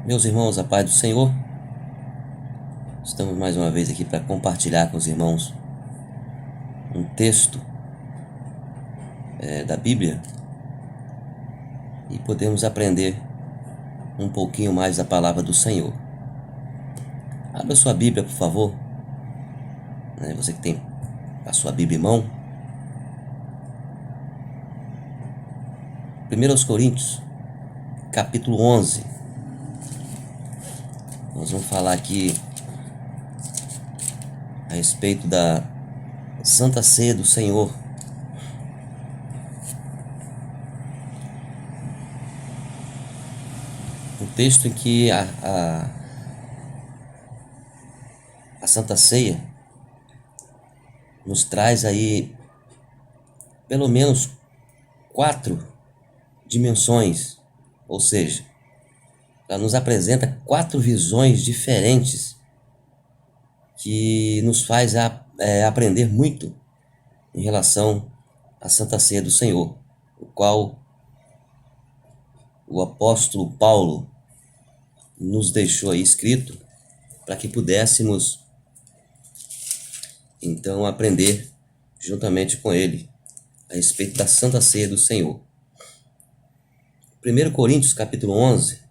Meus irmãos, a paz do Senhor, estamos mais uma vez aqui para compartilhar com os irmãos um texto da Bíblia e podemos aprender um pouquinho mais da palavra do Senhor. Abra sua Bíblia, por favor, você que tem a sua Bíblia em mão. 1 Coríntios, capítulo 11. Nós vamos falar aqui a respeito da Santa Ceia do Senhor. Um texto em que a Santa Ceia nos traz aí pelo menos 4 dimensões, ou seja, ela nos apresenta 4 visões diferentes que nos faz aprender muito em relação à Santa Ceia do Senhor, o qual o apóstolo Paulo nos deixou aí escrito para que pudéssemos então aprender juntamente com ele a respeito da Santa Ceia do Senhor. 1 Coríntios capítulo 11,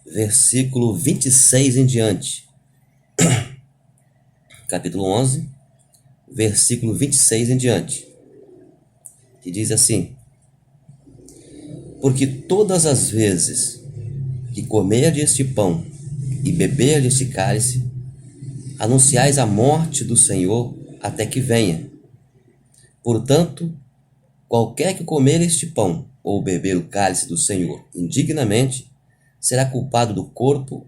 versículo 26 em diante. Capítulo 11, versículo 26 em diante, que diz assim: Porque todas as vezes que comerdes este pão e beberdes este cálice, anunciais a morte do Senhor até que venha. Portanto, qualquer que comer este pão ou beber o cálice do Senhor indignamente, será culpado do corpo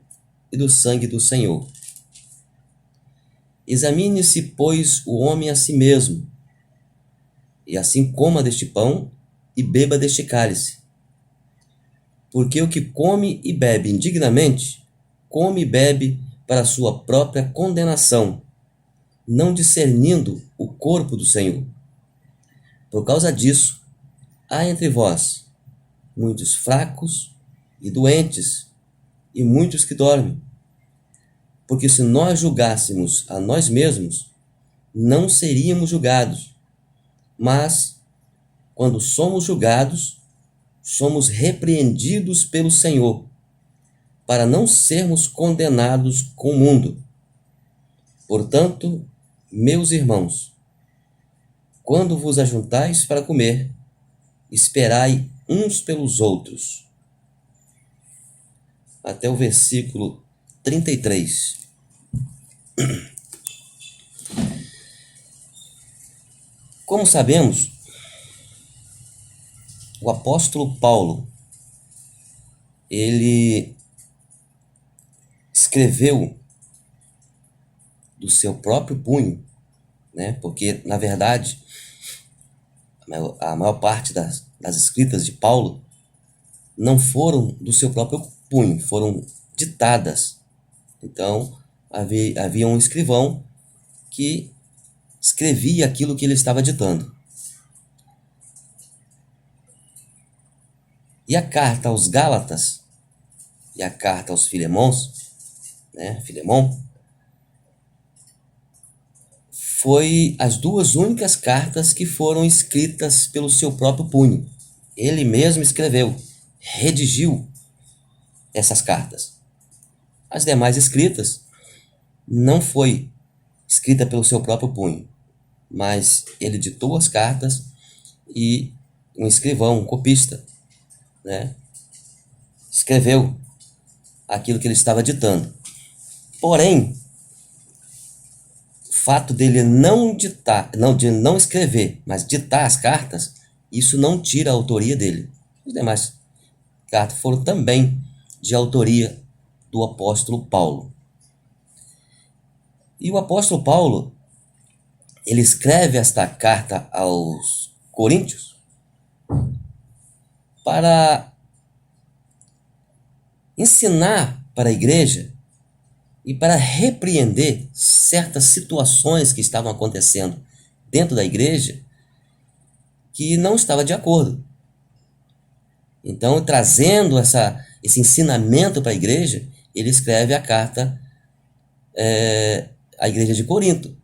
e do sangue do Senhor. Examine-se, pois, o homem a si mesmo, e assim coma deste pão e beba deste cálice. Porque o que come e bebe indignamente, come e bebe para sua própria condenação, não discernindo o corpo do Senhor. Por causa disso, há entre vós muitos fracos e doentes, e muitos que dormem. Porque se nós julgássemos a nós mesmos, não seríamos julgados. Mas, quando somos julgados, somos repreendidos pelo Senhor, para não sermos condenados com o mundo. Portanto, meus irmãos, quando vos ajuntais para comer, esperai uns pelos outros. Até o versículo 33. Como sabemos, o apóstolo Paulo, ele escreveu do seu próprio punho, porque, na verdade, a maior parte das escritas de Paulo não foram do seu próprio punho, foram ditadas. Então, havia um escrivão que escrevia aquilo que ele estava ditando. E a carta aos Gálatas e a carta aos Filemons, Filemon, foi as 2 únicas cartas que foram escritas pelo seu próprio punho. Ele mesmo escreveu, redigiu essas cartas. As demais escritas não foi escrita pelo seu próprio punho, mas ele ditou as cartas e um escrivão, um copista, escreveu aquilo que ele estava ditando. Porém, o fato dele de não escrever, mas ditar as cartas, isso não tira a autoria dele. Os demais cartas foram também de autoria do apóstolo Paulo. E o apóstolo Paulo, ele escreve esta carta aos Coríntios para ensinar para a igreja e para repreender certas situações que estavam acontecendo dentro da igreja que não estava de acordo. Então, trazendo esse ensinamento para a igreja, ele escreve a carta à igreja de Corinto.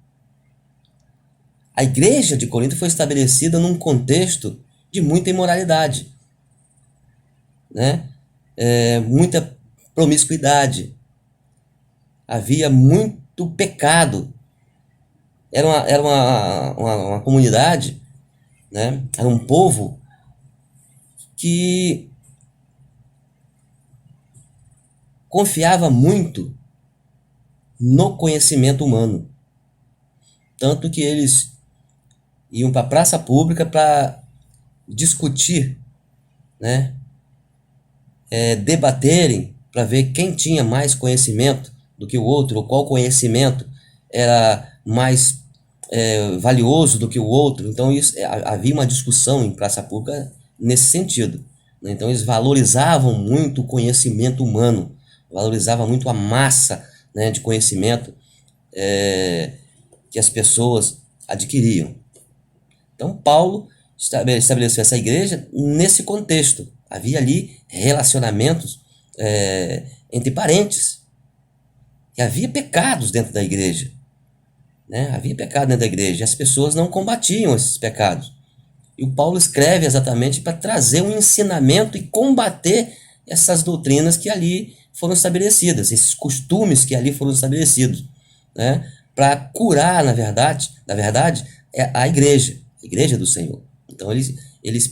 A igreja de Corinto foi estabelecida num contexto de muita imoralidade, né? Muita promiscuidade. Havia muito pecado. Era uma comunidade, né? Era um povo que confiava muito no conhecimento humano. Tanto que eles iam para a praça pública para discutir, né? Debaterem para ver quem tinha mais conhecimento do que o outro, ou qual conhecimento era mais valioso do que o outro. Então havia uma discussão em praça pública nesse sentido, né? Então eles valorizavam muito o conhecimento humano, valorizavam muito a massa, né, de conhecimento que as pessoas adquiriam. Então Paulo estabeleceu essa igreja nesse contexto. Havia ali relacionamentos entre parentes. E havia pecados dentro da igreja, né? Havia pecado dentro da igreja. E as pessoas não combatiam esses pecados. E o Paulo escreve exatamente para trazer um ensinamento e combater essas doutrinas que ali foram estabelecidas, esses costumes que ali foram estabelecidos, né? Para curar, na verdade, a igreja do Senhor. Então,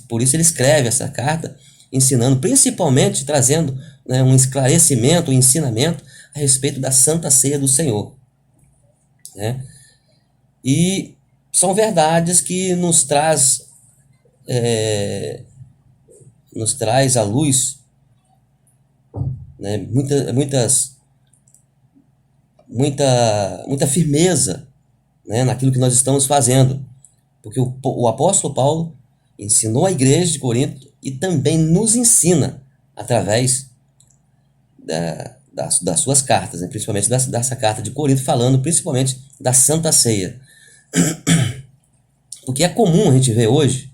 por isso ele escreve essa carta, ensinando, principalmente trazendo, né, um esclarecimento, um ensinamento a respeito da Santa Ceia do Senhor, né? E são verdades que nos traz à luz, né, muita firmeza, né, naquilo que nós estamos fazendo. Porque o apóstolo Paulo ensinou a igreja de Corinto e também nos ensina através das suas cartas, né? Principalmente dessa carta de Corinto, falando principalmente da Santa Ceia. Porque é comum a gente ver hoje,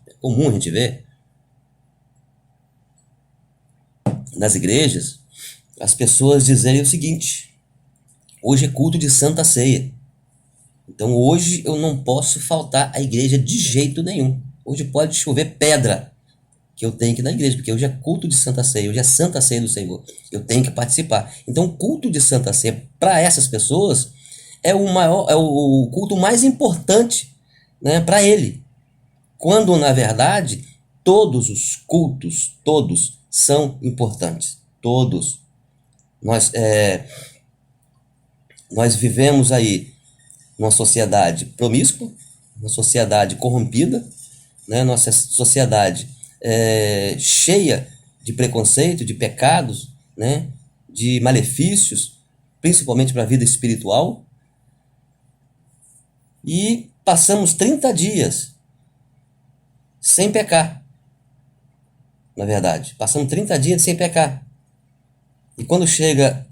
nas igrejas, as pessoas dizerem o seguinte: hoje é culto de Santa Ceia. Então hoje eu não posso faltar à igreja de jeito nenhum. Hoje pode chover pedra, que eu tenho que ir na igreja, porque hoje é culto de Santa Ceia, hoje é Santa Ceia do Senhor. Eu tenho que participar. Então o culto de Santa Ceia, para essas pessoas, é o culto mais importante, né, para ele. Quando, na verdade, todos os cultos, todos, são importantes. Todos. Nós vivemos aí numa sociedade promíscua, uma sociedade corrompida, né? Nossa sociedade cheia de preconceito, de pecados, né? De malefícios, principalmente para a vida espiritual. E passamos 30 dias sem pecar. Na verdade, passamos 30 dias sem pecar. E quando chega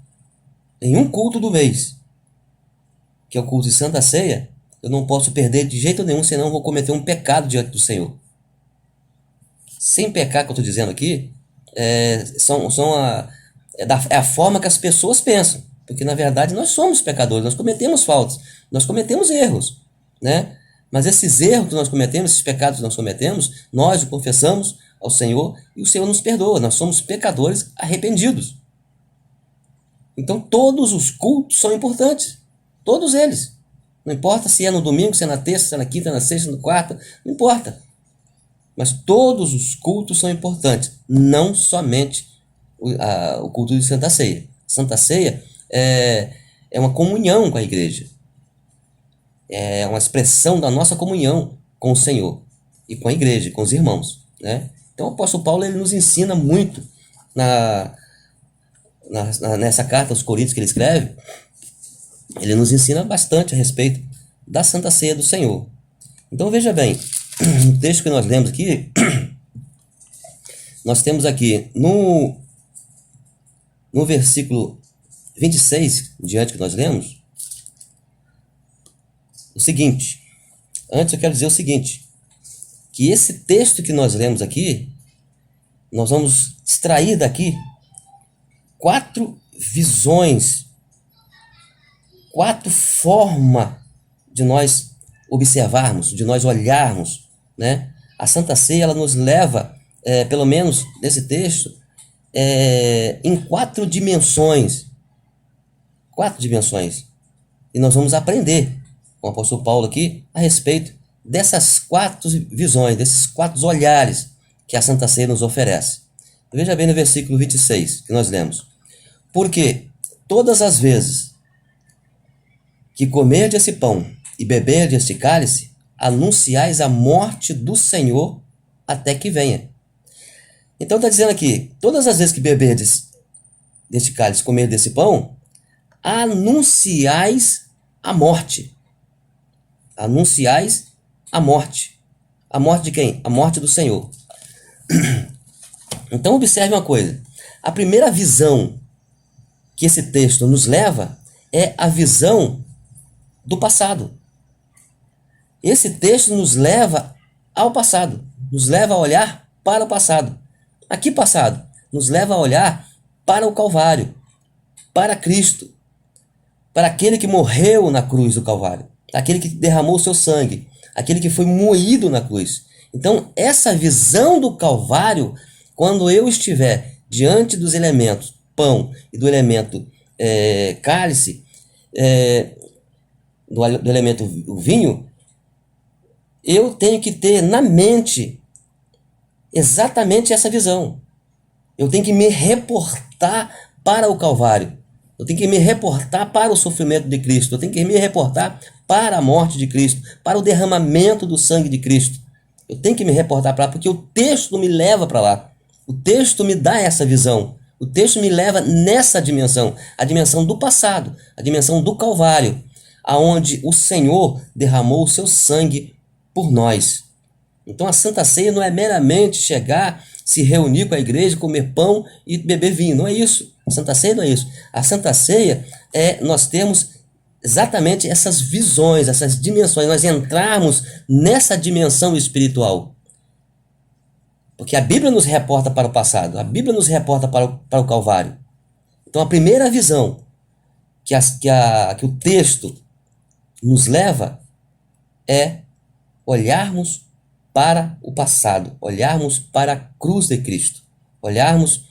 em um culto do mês, que é o culto de Santa Ceia, eu não posso perder de jeito nenhum, senão eu vou cometer um pecado diante do Senhor. Sem pecar, que eu estou dizendo aqui, é a forma que as pessoas pensam. Porque, na verdade, nós somos pecadores, nós cometemos faltas, nós cometemos erros, né? Mas esses erros que nós cometemos, esses pecados que nós cometemos, nós o confessamos ao Senhor e o Senhor nos perdoa. Nós somos pecadores arrependidos. Então, todos os cultos são importantes. Todos eles. Não importa se é no domingo, se é na terça, se é na quinta, na sexta, na quarta, não importa. Mas todos os cultos são importantes, não somente o culto de Santa Ceia. Santa Ceia é uma comunhão com a igreja. É uma expressão da nossa comunhão com o Senhor e com a igreja, com os irmãos, né? Então o apóstolo Paulo ele nos ensina muito nessa carta aos Coríntios que ele escreve. Ele nos ensina bastante a respeito da Santa Ceia do Senhor. Então veja bem, o texto que nós lemos aqui, nós temos aqui no versículo 26, diante que nós lemos, o seguinte. Antes eu quero dizer o seguinte, que esse texto que nós lemos aqui, nós vamos extrair daqui 4 visões, 4 formas de nós observarmos, de nós olharmos, né? A Santa Ceia, ela nos leva, pelo menos nesse texto, em 4 dimensões. 4 dimensões. E nós vamos aprender com o apóstolo Paulo aqui a respeito dessas 4 visões, desses 4 olhares que a Santa Ceia nos oferece. Veja bem no versículo 26 que nós lemos. Porque todas as vezes que comerdes esse pão e beberdes este cálice, anunciais a morte do Senhor até que venha. Então está dizendo aqui, todas as vezes que beberdes deste cálice, comerdes desse pão, anunciais a morte. Anunciais a morte. A morte de quem? A morte do Senhor. Então observe uma coisa. A primeira visão que esse texto nos leva é a visão do passado. Esse texto nos leva ao passado. Nos leva a olhar para o passado. A que passado? Nos leva a olhar para o Calvário. Para Cristo. Para aquele que morreu na cruz do Calvário. Aquele que derramou o seu sangue. Aquele que foi moído na cruz. Então, essa visão do Calvário, quando eu estiver diante dos elementos pão e do elemento cálice, do elemento vinho, eu tenho que ter na mente exatamente essa visão. Eu tenho que me reportar para o Calvário. Eu tenho que me reportar para o sofrimento de Cristo. Eu tenho que me reportar para a morte de Cristo, para o derramamento do sangue de Cristo. Eu tenho que me reportar para lá, porque o texto me leva para lá. O texto me dá essa visão. O texto me leva nessa dimensão, a dimensão do passado, a dimensão do Calvário, aonde o Senhor derramou o seu sangue por nós. Então a Santa Ceia não é meramente chegar, se reunir com a igreja, comer pão e beber vinho. Não é isso. A Santa Ceia não é isso. A Santa Ceia nós temos exatamente essas visões, essas dimensões, nós entrarmos nessa dimensão espiritual. Porque a Bíblia nos reporta para o passado, a Bíblia nos reporta para o Calvário. Então a primeira visão que o texto nos leva é olharmos para o passado, olharmos para a cruz de Cristo, olharmos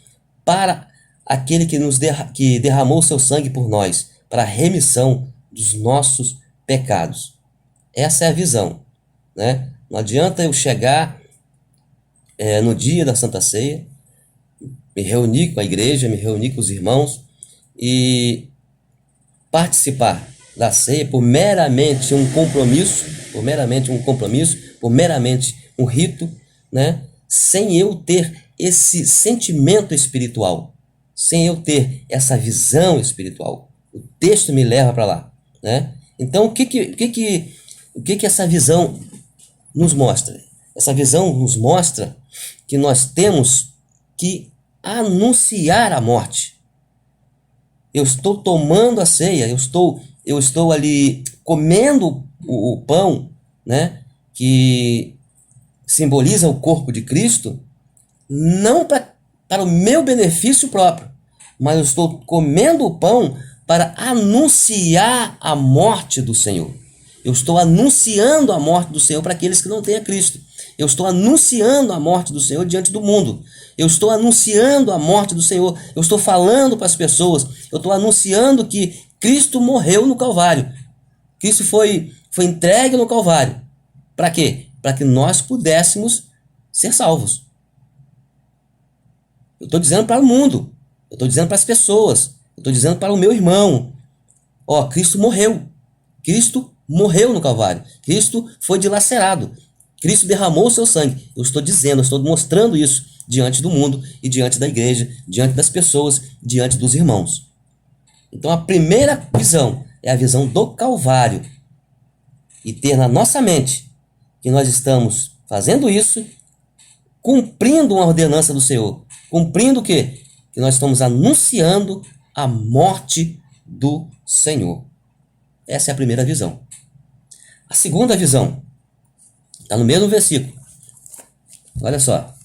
para aquele que derramou seu sangue por nós, para a remissão dos nossos pecados. Essa é a visão, né? Não adianta eu chegar no dia da Santa Ceia, me reunir com a igreja, me reunir com os irmãos e participar da ceia por meramente um compromisso, por meramente um rito, né? Sem eu ter esse sentimento espiritual, sem eu ter essa visão espiritual. O texto me leva para lá, né? Então, o que essa visão nos mostra? Essa visão nos mostra que nós temos que anunciar a morte. Eu estou tomando a ceia, eu estou ali comendo o pão, né, que simboliza o corpo de Cristo, não para o meu benefício próprio, mas eu estou comendo o pão para anunciar a morte do Senhor. Eu estou anunciando a morte do Senhor para aqueles que não têm a Cristo. Eu estou anunciando a morte do Senhor diante do mundo. Eu estou anunciando a morte do Senhor. Eu estou falando para as pessoas. Eu estou anunciando que Cristo morreu no Calvário. Cristo foi entregue no Calvário. Para quê? Para que nós pudéssemos ser salvos. Eu estou dizendo para o mundo. Eu estou dizendo para as pessoas. Eu estou dizendo para o meu irmão. Ó, Cristo morreu. Cristo morreu no Calvário. Cristo foi dilacerado. Cristo derramou o seu sangue. Eu estou dizendo, eu estou mostrando isso diante do mundo e diante da igreja, diante das pessoas, diante dos irmãos. Então a primeira visão é a visão do Calvário. E ter na nossa mente que nós estamos fazendo isso, cumprindo uma ordenança do Senhor. Cumprindo o quê? Que nós estamos anunciando a morte do Senhor. Essa é a primeira visão. A segunda visão está no mesmo versículo. Olha só.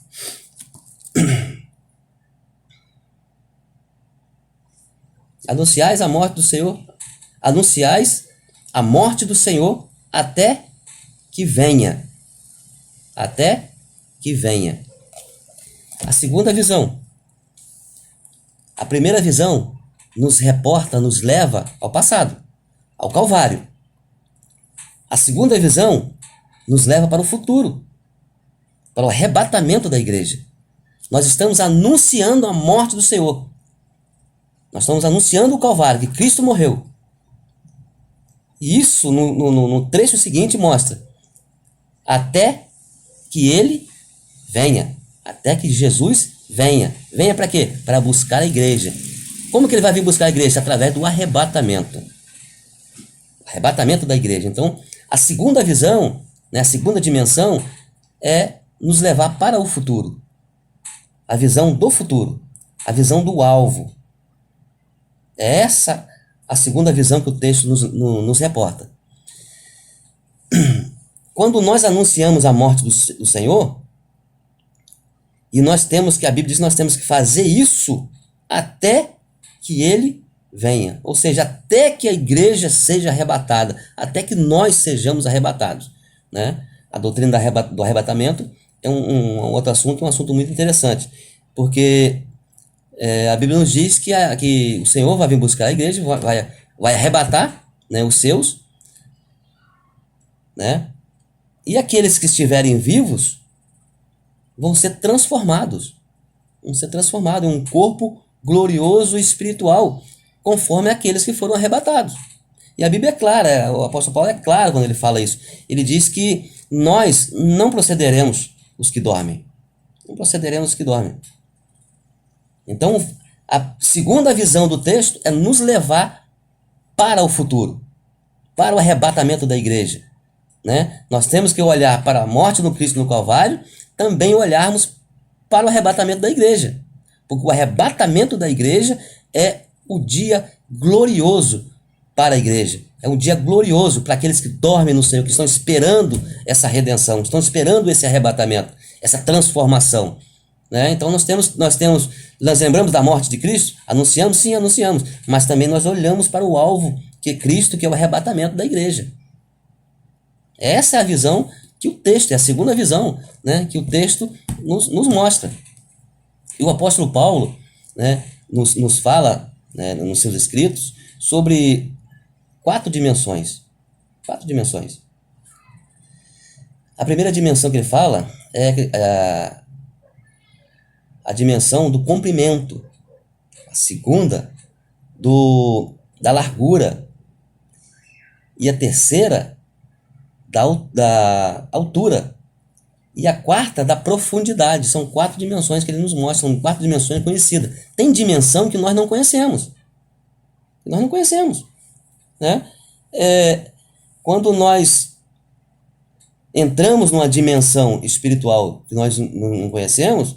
Anunciais a morte do Senhor, anunciais a morte do Senhor até que venha. Até que venha. A segunda visão. A primeira visão nos reporta, nos leva ao passado, ao Calvário. A segunda visão nos leva para o futuro, para o arrebatamento da igreja. Nós estamos anunciando a morte do Senhor. Nós estamos anunciando o Calvário, que Cristo morreu. E isso, no trecho seguinte, mostra até que ele venha. Até que Jesus venha. Venha para quê? Para buscar a igreja. Como que ele vai vir buscar a igreja? Através do arrebatamento. Arrebatamento da igreja. Então, a segunda visão, né, a segunda dimensão, é nos levar para o futuro. A visão do futuro. A visão do alvo. É essa a segunda visão que o texto nos reporta. Quando nós anunciamos a morte do Senhor, e nós temos que, a Bíblia diz que nós temos que fazer isso até que ele venha. Ou seja, até que a igreja seja arrebatada, até que nós sejamos arrebatados. Né? A doutrina do arrebatamento é um outro assunto, um assunto muito interessante. Porque a Bíblia nos diz que o Senhor vai vir buscar a igreja, vai arrebatar, né, os seus, né? E aqueles que estiverem vivos vão ser transformados. Vão ser transformados em um corpo glorioso e espiritual, conforme aqueles que foram arrebatados. E a Bíblia é clara, o apóstolo Paulo é claro quando ele fala isso. Ele diz que nós não procederemos os que dormem. Não procederemos os que dormem. Então, a segunda visão do texto é nos levar para o futuro, para o arrebatamento da igreja. Né? Nós temos que olhar para a morte do Cristo no Calvário, também olharmos para o arrebatamento da igreja. Porque o arrebatamento da igreja é o dia glorioso para a igreja. É um dia glorioso para aqueles que dormem no Senhor, que estão esperando essa redenção, estão esperando esse arrebatamento, essa transformação. Né? Então nós lembramos da morte de Cristo? Anunciamos? Sim, anunciamos. Mas também nós olhamos para o alvo, que é Cristo, que é o arrebatamento da igreja. Essa é a visão que o texto, é a segunda visão, né, que o texto nos mostra. E o apóstolo Paulo, né, nos fala, né, nos seus escritos sobre 4 dimensões. 4 dimensões. A primeira dimensão que ele fala é a dimensão do comprimento. A segunda, da largura. E a terceira, da altura. E a quarta, da profundidade. São 4 dimensões que ele nos mostra, são 4 dimensões conhecidas. Tem dimensão que nós não conhecemos. Nós não conhecemos. Né? Quando nós entramos numa dimensão espiritual que nós não conhecemos,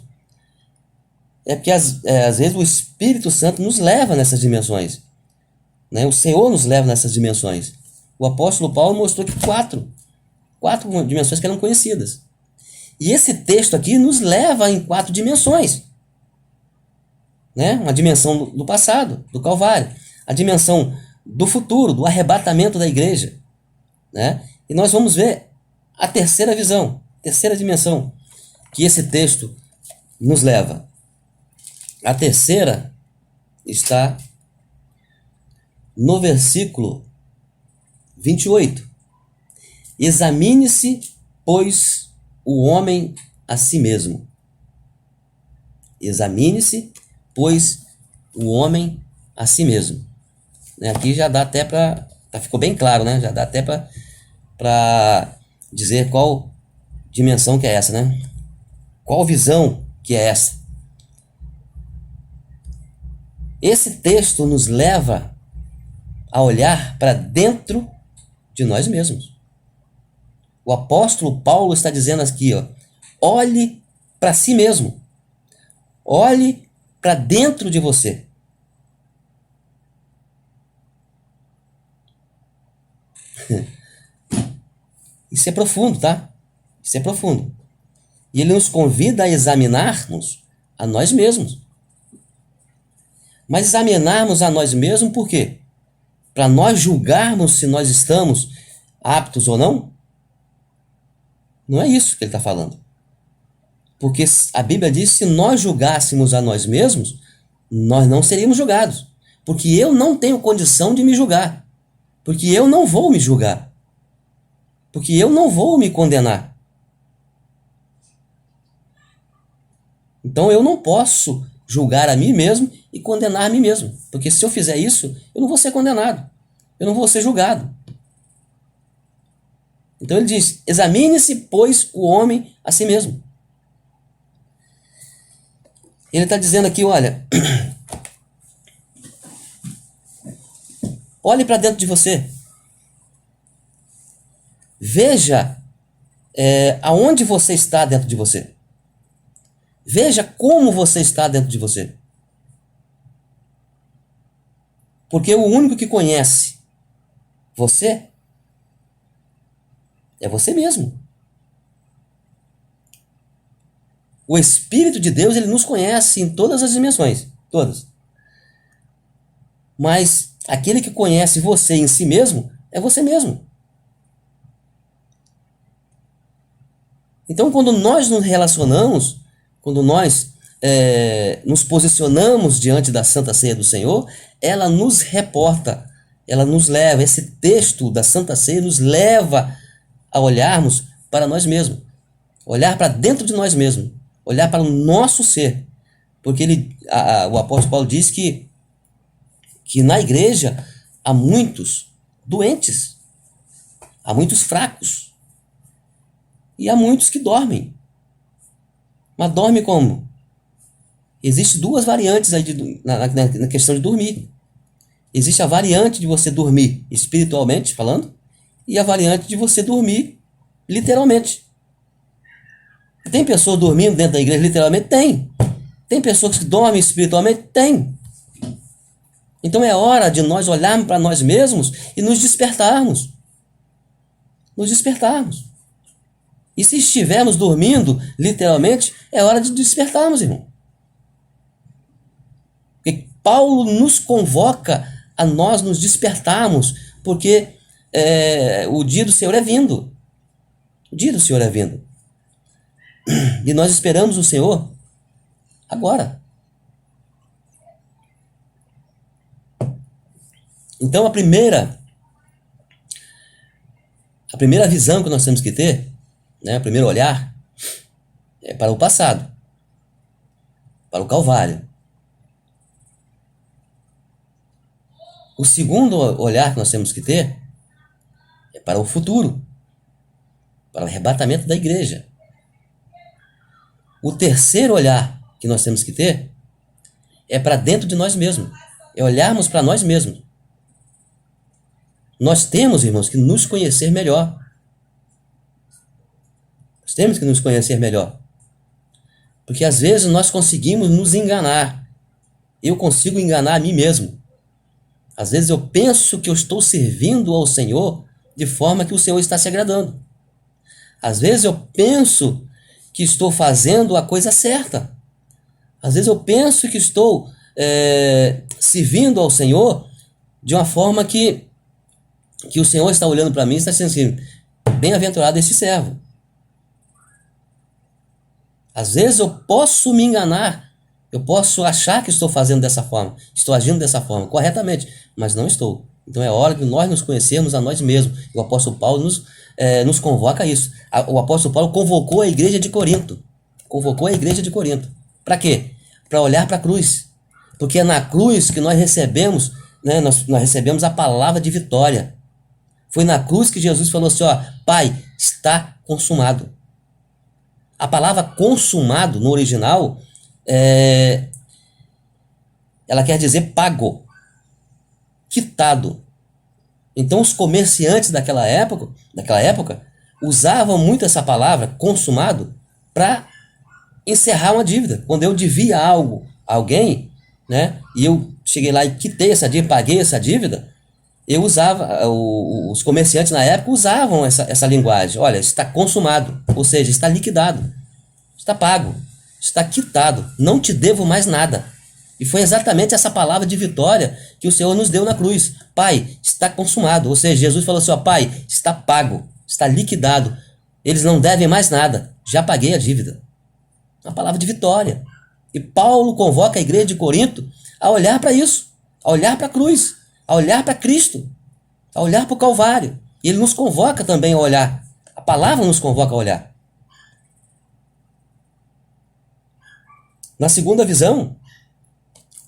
é porque às vezes o Espírito Santo nos leva nessas dimensões. Né? O Senhor nos leva nessas dimensões. O apóstolo Paulo mostrou que 4 dimensões que eram conhecidas. E esse texto aqui nos leva em 4 dimensões. Né? Uma dimensão do passado, do Calvário. A dimensão do futuro, do arrebatamento da igreja. Né? E nós vamos ver a terceira visão, terceira dimensão, que esse texto nos leva. A terceira está no versículo 28. Examine-se, pois, o homem a si mesmo. Examine-se, pois, o homem a si mesmo. Aqui já dá até para... ficou bem claro, né? Já dá até para dizer qual dimensão que é essa, né? Qual visão que é essa. Esse texto nos leva a olhar para dentro de nós mesmos. O apóstolo Paulo está dizendo aqui, olhe para si mesmo. Olhe para dentro de você. Isso é profundo, tá? Isso é profundo. E ele nos convida a examinarmos a nós mesmos. Mas examinarmos a nós mesmos por quê? Para nós julgarmos se nós estamos aptos ou não? Não é isso que ele está falando. Porque a Bíblia diz que se nós julgássemos a nós mesmos, nós não seríamos julgados. Porque eu não tenho condição de me julgar. Porque eu não vou me julgar. Porque eu não vou me condenar. Então eu não posso julgar a mim mesmo e condenar a mim mesmo. Porque se eu fizer isso, eu não vou ser condenado. Eu não vou ser julgado. Então ele diz: examine-se, pois, o homem a si mesmo. Ele está dizendo aqui, olha, olhe para dentro de você. Veja aonde você está dentro de você. Veja como você está dentro de você. Porque o único que conhece você é você mesmo. O Espírito de Deus, ele nos conhece em todas as dimensões. Todas. Mas aquele que conhece você em si mesmo é você mesmo. Então, quando nós nos relacionamos, quando nós nos posicionamos diante da Santa Ceia do Senhor, ela nos reporta, ela nos leva, esse texto da Santa Ceia nos leva a olharmos para nós mesmos, olhar para dentro de nós mesmos, olhar para o nosso ser. Porque o apóstolo Paulo diz que na igreja há muitos doentes, há muitos fracos e há muitos que dormem. Mas dorme como? Existem duas variantes aí na questão de dormir. Existe a variante de você dormir espiritualmente falando e a variante de você dormir literalmente. Tem pessoas dormindo dentro da igreja literalmente? Tem. Tem pessoas que dormem espiritualmente? Tem. Então é hora de nós olharmos para nós mesmos e nos despertarmos. Nos despertarmos. E se estivermos dormindo, literalmente, é hora de despertarmos, irmão. Porque Paulo nos convoca a nós nos despertarmos, porque o dia do Senhor é vindo. O dia do Senhor é vindo. E nós esperamos o Senhor agora. Então a primeira visão que nós temos que ter, né, o primeiro olhar, é para o passado, para o Calvário. O segundo olhar que nós temos que ter é para o futuro, para o arrebatamento da igreja. O terceiro olhar que nós temos que ter é para dentro de nós mesmos, é olharmos para nós mesmos. Nós temos, irmãos, que nos conhecer melhor. Nós temos que nos conhecer melhor. Porque às vezes nós conseguimos nos enganar. Eu consigo enganar a mim mesmo. Às vezes eu penso que eu estou servindo ao Senhor de forma que o Senhor está se agradando. Às vezes eu penso que estou fazendo a coisa certa. Às vezes eu penso que estou servindo ao Senhor de uma forma que o Senhor está olhando para mim e está dizendo assim: bem-aventurado esse servo. Às vezes eu posso me enganar, eu posso achar que estou fazendo dessa forma, estou agindo dessa forma, corretamente, mas não estou. Então é hora de nós nos conhecermos a nós mesmos. O apóstolo Paulo nos convoca a isso. O apóstolo Paulo convocou a igreja de Corinto. Convocou a igreja de Corinto. Para quê? Para olhar para a cruz. Porque é na cruz que nós recebemos, né, nós recebemos a palavra de vitória. Foi na cruz que Jesus falou assim: ó, Pai, está consumado. A palavra consumado no original, ela quer dizer pago, quitado. Então os comerciantes daquela época usavam muito essa palavra consumado para encerrar uma dívida. Quando eu devia algo a alguém, né, e eu cheguei lá e quitei essa dívida, paguei essa dívida, eu usava, os comerciantes na época usavam essa linguagem. Olha, está consumado, ou seja, está liquidado, está pago, está quitado, não te devo mais nada. E foi exatamente essa palavra de vitória que o Senhor nos deu na cruz. Pai, está consumado. Ou seja, Jesus falou assim, ó, Pai, está pago, está liquidado. Eles não devem mais nada. Já paguei a dívida. Uma palavra de vitória. E Paulo convoca a igreja de Corinto a olhar para isso, a olhar para a cruz, a olhar para Cristo, a olhar para o Calvário. E ele nos convoca também a olhar. A palavra nos convoca a olhar. Na segunda visão,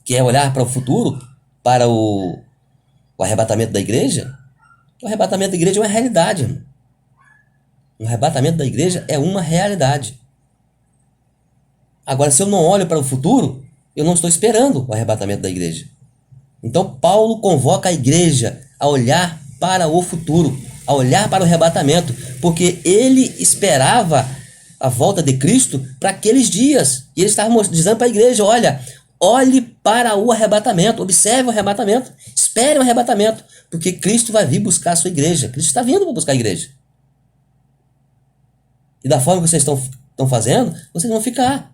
que é olhar para o futuro, para o arrebatamento da igreja, o arrebatamento da igreja é uma realidade, irmão. O arrebatamento da igreja é uma realidade. Agora, se eu não olho para o futuro, eu não estou esperando o arrebatamento da igreja. Então, Paulo convoca a igreja a olhar para o futuro, a olhar para o arrebatamento, porque ele esperava a volta de Cristo para aqueles dias. E ele estava dizendo para a igreja, olha, olhe para o arrebatamento, observe o arrebatamento, espere o arrebatamento, porque Cristo vai vir buscar a sua igreja. Cristo está vindo para buscar a igreja. E da forma que vocês estão fazendo, vocês vão ficar.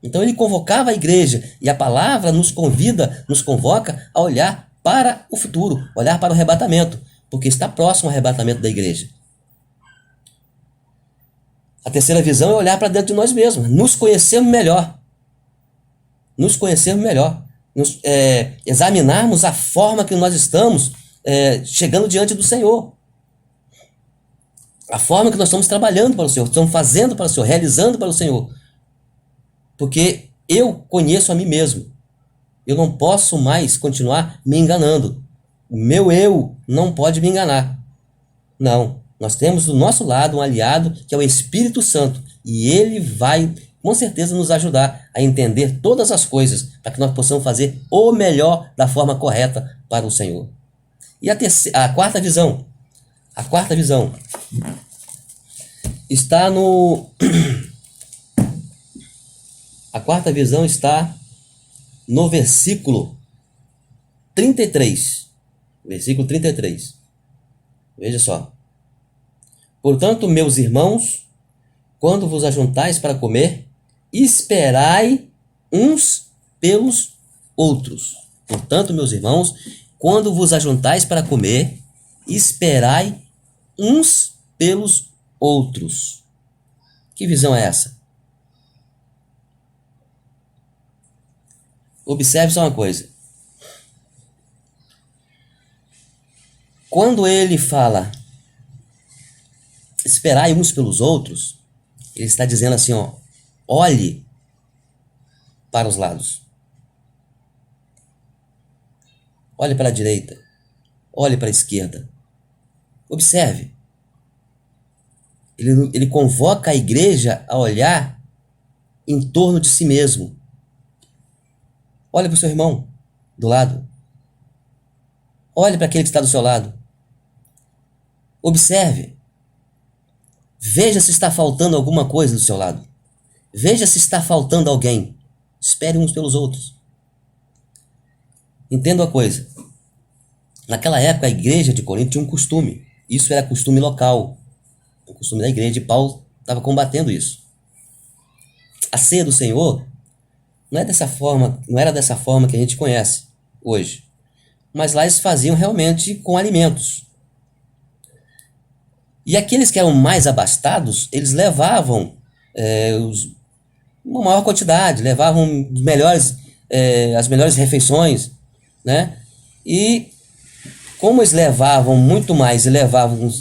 Então ele convocava a igreja, e a palavra nos convida, nos convoca a olhar para o futuro, olhar para o arrebatamento, porque está próximo ao arrebatamento da igreja. A terceira visão é olhar para dentro de nós mesmos, nos conhecermos melhor. Nos conhecermos melhor. Examinarmos a forma que nós estamos chegando diante do Senhor. A forma que nós estamos trabalhando para o Senhor, estamos fazendo para o Senhor, realizando para o Senhor. Porque eu conheço a mim mesmo. Eu não posso mais continuar me enganando. O meu eu não pode me enganar. Não. Nós temos do nosso lado um aliado que é o Espírito Santo. E ele vai, com certeza, nos ajudar a entender todas as coisas para que nós possamos fazer o melhor da forma correta para o Senhor. E a quarta visão. A quarta visão está no... A quarta visão está no versículo 33. Versículo 33. Veja só. Portanto, meus irmãos, quando vos ajuntais para comer, esperai uns pelos outros. Portanto, meus irmãos, quando vos ajuntais para comer, esperai uns pelos outros. Que visão é essa? Observe só uma coisa. Quando ele fala esperai uns pelos outros, ele está dizendo assim, ó, olhe para os lados. Olhe para a direita. Olhe para a esquerda. Observe. Ele convoca a igreja a olhar em torno de si mesmo. Olhe para o seu irmão do lado. Olhe para aquele que está do seu lado. Observe. Veja se está faltando alguma coisa do seu lado. Veja se está faltando alguém. Espere uns pelos outros. Entenda uma coisa. Naquela época, a igreja de Corinto tinha um costume. Isso era costume local. O costume da igreja, e Paulo estava combatendo isso. A ceia do Senhor não era dessa forma que a gente conhece hoje. Mas lá eles faziam realmente com alimentos. E aqueles que eram mais abastados, eles levavam uma maior quantidade, levavam as melhores refeições, né? E como eles levavam muito mais e levavam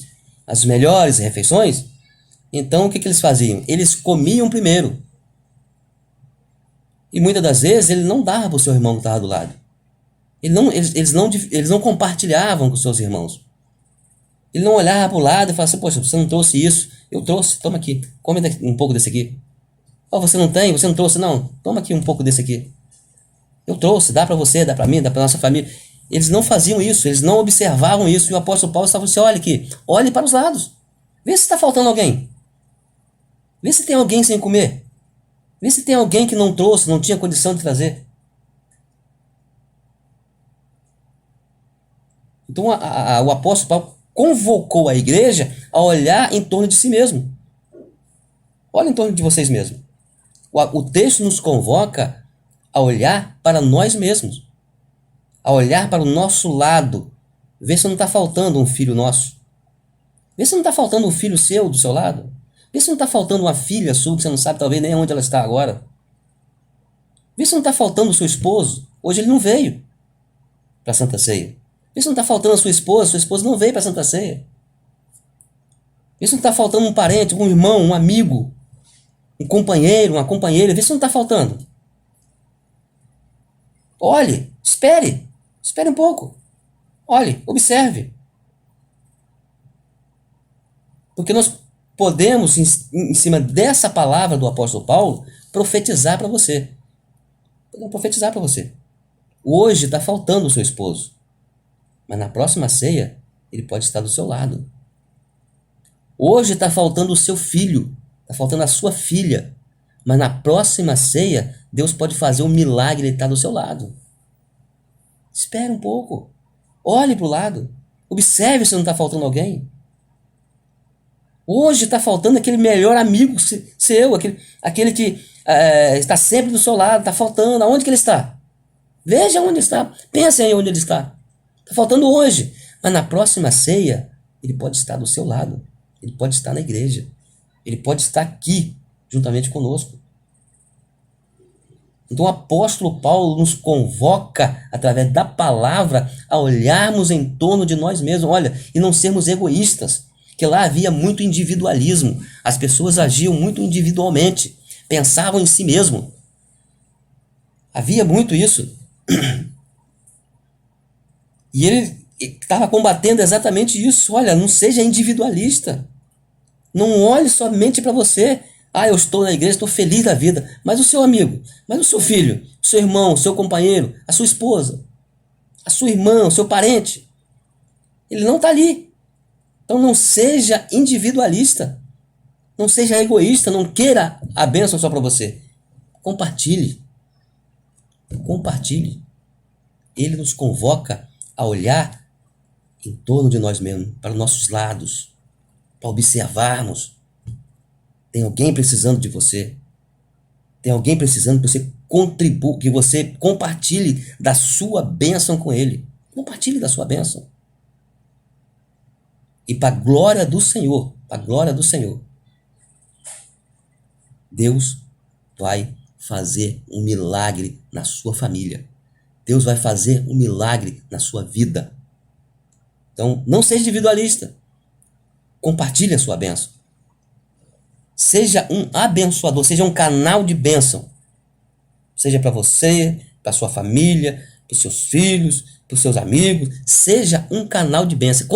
as melhores refeições, então o que eles faziam? Eles comiam primeiro. E muitas das vezes ele não dava para o seu irmão que estava do lado. Eles não compartilhavam com os seus irmãos. Ele não olhava para o lado e falava assim, poxa, você não trouxe isso? Eu trouxe, toma aqui, come um pouco desse aqui. Oh, você não trouxe? Não, toma aqui um pouco desse aqui. Eu trouxe, dá para você, dá para mim, dá para nossa família. Eles não faziam isso, eles não observavam isso. E o apóstolo Paulo estava assim, olha aqui, olhe para os lados. Vê se está faltando alguém. Vê se tem alguém sem comer. Vê se tem alguém que não trouxe, não tinha condição de trazer. Então o apóstolo Paulo convocou a igreja a olhar em torno de si mesmo. Olha em torno de vocês mesmos. O texto nos convoca a olhar para nós mesmos, a olhar para o nosso lado, ver se não está faltando um filho nosso, ver se não está faltando um filho seu do seu lado, ver se não está faltando uma filha sua que você não sabe talvez nem onde ela está agora, ver se não está faltando o seu esposo, hoje ele não veio para a Santa Ceia, ver se não está faltando a sua esposa não veio para a Santa Ceia, ver se não está faltando um parente, um irmão, um amigo, um companheiro, uma companheira, vê se não está faltando. Olhe, espere um pouco. Olhe, observe. Porque nós podemos, em cima dessa palavra do apóstolo Paulo, profetizar para você. Podemos profetizar para você. Hoje está faltando o seu esposo, mas na próxima ceia ele pode estar do seu lado. Hoje está faltando o seu filho, está faltando a sua filha, mas na próxima ceia Deus pode fazer um milagre e ele está do seu lado. Espere um pouco. Olhe para o lado. Observe se não está faltando alguém. Hoje está faltando aquele melhor amigo seu, aquele que está sempre do seu lado. Está faltando. Aonde que ele está? Veja onde está. Pense aí onde ele está. Está faltando hoje. Mas na próxima ceia, ele pode estar do seu lado. Ele pode estar na igreja. Ele pode estar aqui, juntamente conosco. Então o apóstolo Paulo nos convoca, através da palavra, a olharmos em torno de nós mesmos, olha, e não sermos egoístas, que lá havia muito individualismo, as pessoas agiam muito individualmente, pensavam em si mesmo. Havia muito isso. E ele estava combatendo exatamente isso, olha, não seja individualista, não olhe somente para você. Ah, eu estou na igreja, estou feliz da vida. Mas o seu amigo, mas o seu filho, o seu irmão, o seu companheiro, a sua esposa, a sua irmã, o seu parente, ele não está ali. Então não seja individualista, não seja egoísta, não queira a bênção só para você. Compartilhe. Compartilhe. Ele nos convoca a olhar em torno de nós mesmos, para os nossos lados, para observarmos. Tem alguém precisando de você. Tem alguém precisando que você contribua, que você compartilhe da sua bênção com ele. Compartilhe da sua bênção. E para a glória do Senhor, Deus vai fazer um milagre na sua família. Deus vai fazer um milagre na sua vida. Então, não seja individualista. Compartilhe a sua bênção. Seja um abençoador, seja um canal de bênção. Seja para você, para sua família, para os seus filhos, para os seus amigos. Seja um canal de bênção.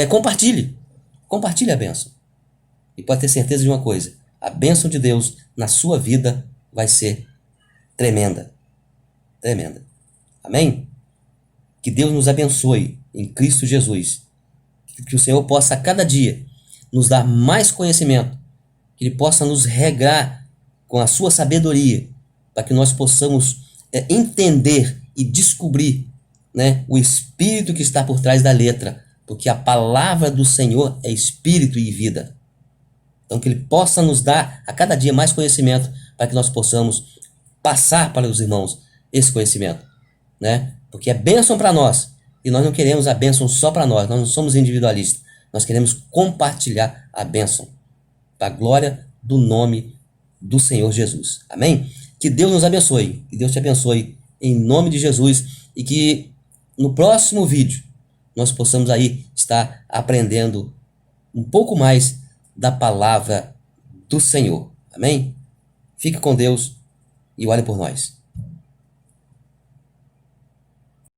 Compartilhe. Compartilhe a bênção. E pode ter certeza de uma coisa. A bênção de Deus na sua vida vai ser tremenda. Tremenda. Amém? Que Deus nos abençoe em Cristo Jesus. Que o Senhor possa a cada dia nos dar mais conhecimento. Que Ele possa nos regar com a sua sabedoria, para que nós possamos entender e descobrir, né, o Espírito que está por trás da letra, porque a palavra do Senhor é Espírito e vida. Então que Ele possa nos dar a cada dia mais conhecimento, para que nós possamos passar para os irmãos esse conhecimento, né? Porque é bênção para nós, e nós não queremos a bênção só para nós não somos individualistas, nós queremos compartilhar a bênção, para a glória do nome do Senhor Jesus. Amém? Que Deus nos abençoe. Que Deus te abençoe em nome de Jesus. E que no próximo vídeo nós possamos aí estar aprendendo um pouco mais da palavra do Senhor. Amém? Fique com Deus e ore por nós.